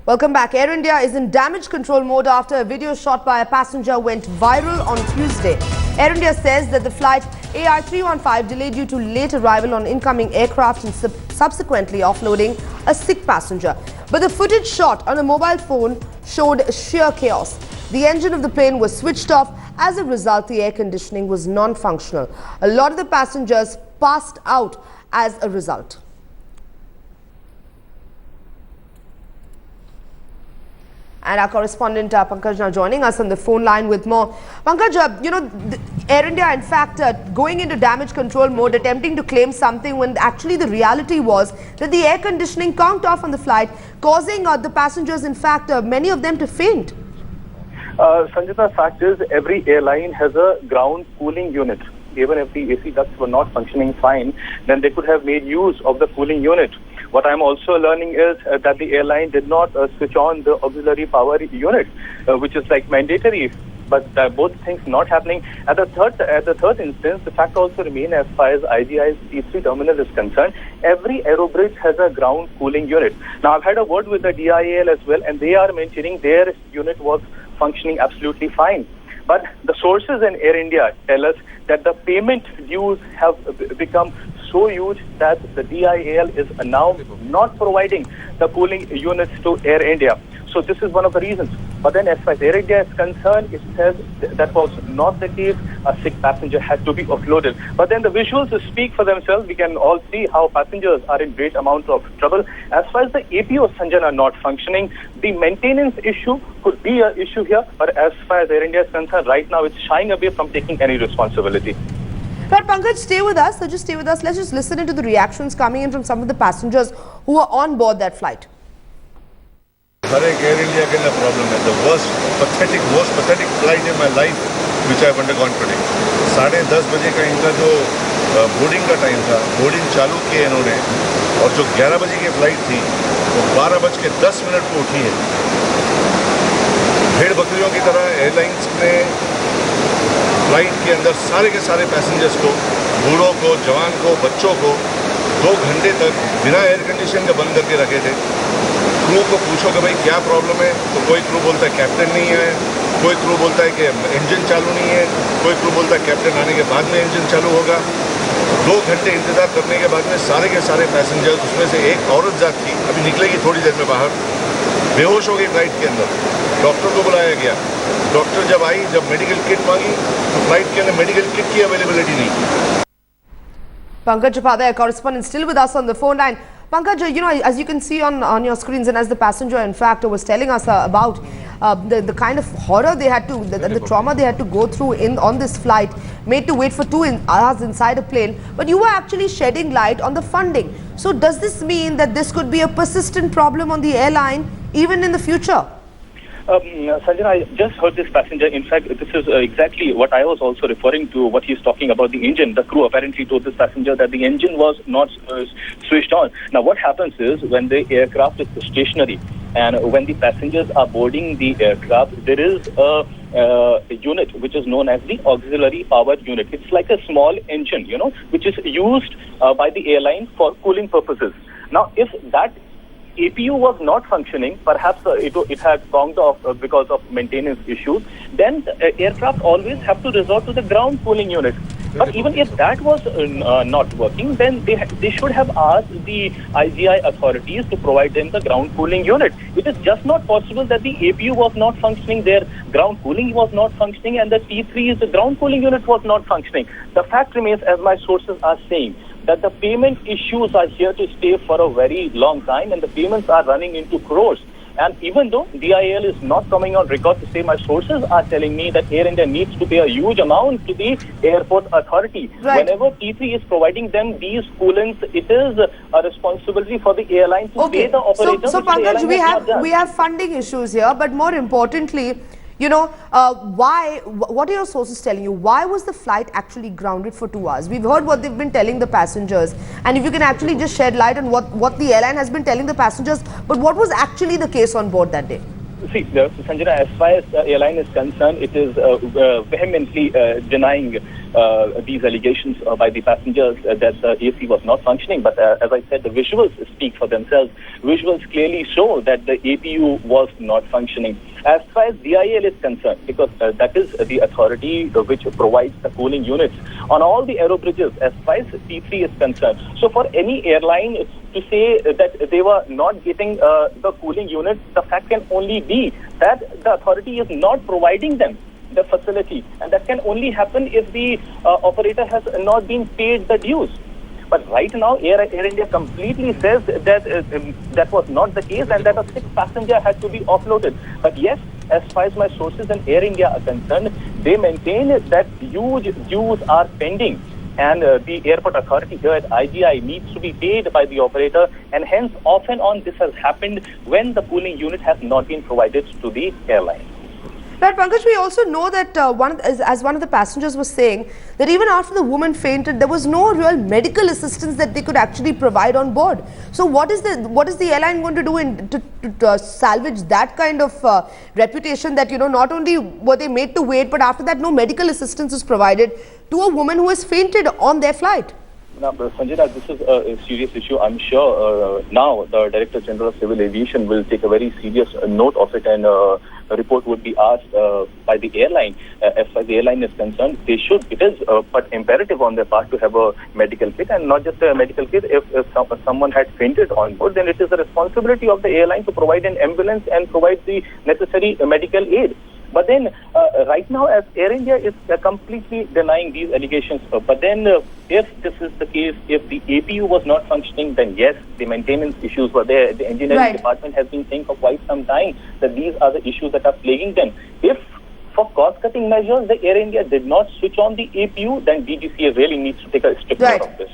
Welcome back. Air India is in damage control mode after a video shot by a passenger went viral on Tuesday. Air India says that the flight AR315 delayed due to late arrival on incoming aircraft and subsequently offloading a sick passenger. But the footage shot on a mobile phone showed sheer chaos. The engine of the plane was switched off. As a result, the air conditioning was non-functional. A lot of the passengers passed out as a result. And our correspondent Pankaj now joining us on the phone line with more. Pankaj, Air India in fact going into damage control mode, attempting to claim something when actually the reality was that the air conditioning conked off on the flight, causing the passengers in fact many of them to faint. Sanjita, fact is every airline has a ground cooling unit. Even if the AC ducts were not functioning fine, then they could have made use of the cooling unit. What I'm also learning is that the airline did not switch on the auxiliary power unit, which is like mandatory. But both things not happening. At the third instance, the fact also remains as far as IGI's T3 terminal is concerned. Every aerobridge has a ground cooling unit. Now, I've had a word with the DIAL as well, and they are maintaining their unit was functioning absolutely fine. But the sources in Air India tell us that the payment dues have become so huge that the DIAL is now not providing the cooling units to Air India. So this is one of the reasons. But then as far as Air India is concerned, it says that was not the case. A sick passenger had to be offloaded. But then the visuals speak for themselves. We can all see how passengers are in great amount of trouble. As far as the APO Sanjan are not functioning, the maintenance issue could be an issue here. But as far as Air India is concerned, right now it's shying away from taking any responsibility. But Pankaj, stay with us. So just stay with us. Let's just listen into the reactions coming in from some of the passengers who were on board that flight. हर एक air India के अंदर problem है. The most pathetic flight in my life which I have undergone today. 10:30 बजे का इनका जो boarding का time था, बोर्डिंग चालू किए इन्होंने, और जो 11 बजे की फ्लाइट थी वो 12:10 को उठी है. भेड़ बकरियों की तरह एयरलाइंस ने फ्लाइट के अंदर सारे के सारे पैसेंजर्स को, बूढ़ों को, जवान को, बच्चों को 2 घंटे तक बिना एयर कंडीशन के बंद करके रखे थे. क्रू को पूछो कि भाई क्या प्रॉब्लम है, तो कोई क्रू बोलता है कैप्टन नहीं है, कोई क्रू बोलता है कि इंजन चालू नहीं है, कोई क्रू बोलता है कैप्टन आने के बाद में इंजन चालू होगा. 2 घंटे इंतजार करने के बाद में सारे के सारे पैसेंजर्स, उसमें से एक औरत जात थी, अभी निकलेगी थोड़ी देर में बाहर, बेहोश हो गई फ्लाइट के अंदर. डॉक्टर को बुलाया गया. डॉक्टर जब आई, जब मेडिकल किट मांगी तो फ्लाइट के अंदर मेडिकल किट की अवेलेबिलिटी नहीं. Pankaj Upadhyay, correspondent, still with us on the phone line. Pankaj, as you can see on your screens, and as the passenger in fact was telling us about the kind of horror they had to, the trauma they had to go through on this flight, made to wait for 2 hours inside a plane. But you were actually shedding light on the funding. So does this mean that this could be a persistent problem on the airline even in the future? Sanjana, I just heard this passenger. In fact, this is exactly what I was also referring to, what he's talking about the engine. The crew apparently told this passenger that the engine was not switched on. Now, what happens is when the aircraft is stationary and when the passengers are boarding the aircraft, there is a unit which is known as the auxiliary power unit. It's like a small engine, which is used by the airline for cooling purposes. Now, if that APU was not functioning, perhaps it had conked off because of maintenance issues, then aircraft always have to resort to the ground cooling unit. But even if that was not working, then they should have asked the IGI authorities to provide them the ground cooling unit. It is just not possible that the APU was not functioning, their ground cooling was not functioning, and the T3's the ground cooling unit was not functioning. The fact remains, as my sources are saying, that the payment issues are here to stay for a very long time, and the payments are running into crores. And even though DIAL is not coming on record to say, my sources are telling me that Air India needs to pay a huge amount to the airport authority. Right. Whenever T3 is providing them these coolants, it is a responsibility for the airline to pay the operator. So Pankaj, we have funding issues here, but more importantly, what are your sources telling you? Why was the flight actually grounded for 2 hours? We've heard what they've been telling the passengers, and if you can actually just shed light on what the airline has been telling the passengers, but what was actually the case on board that day? See, Sanjana, as far as the airline is concerned, it is vehemently denying these allegations by the passengers that the AC was not functioning. But as I said, the visuals speak for themselves. Visuals clearly show that the APU was not functioning. As far as DIL is concerned, because that is the authority which provides the cooling units on all the aero bridges as far as P3 is concerned. So for any airline to say that they were not getting the cooling units, the fact can only be that the authority is not providing them the facility, and that can only happen if the operator has not been paid the dues. But right now, Air India completely says that that was not the case and that a sixth passenger had to be offloaded. But yes, as far as my sources in Air India are concerned, they maintain that huge dues are pending. And the airport authority here at IGI needs to be paid by the operator, and hence off and on this has happened when the cooling unit has not been provided to the airline. Right, Pankaj, we also know that as one of the passengers was saying, that even after the woman fainted, there was no real medical assistance that they could actually provide on board. So what is the airline going to do to salvage that kind of reputation that, you know, not only were they made to wait, but after that no medical assistance is provided to a woman who has fainted on their flight? Now, Sanjana, this is a serious issue. I'm sure now the Director General of Civil Aviation will take a very serious note of it, and a report would be asked by the airline. As far as the airline is concerned, they should. It is but imperative on their part to have a medical kit, and not just a medical kit. If someone had fainted on board, then it is the responsibility of the airline to provide an ambulance and provide the necessary medical aid. But then, right now, as Air India is completely denying these allegations. But then, if this is the case, if the APU was not functioning, then yes, the maintenance issues were there. The engineering department has been saying for quite some time that these are the issues that are plaguing them. If for cost-cutting measures, the Air India did not switch on the APU, then DGCA really needs to take a strict note of this.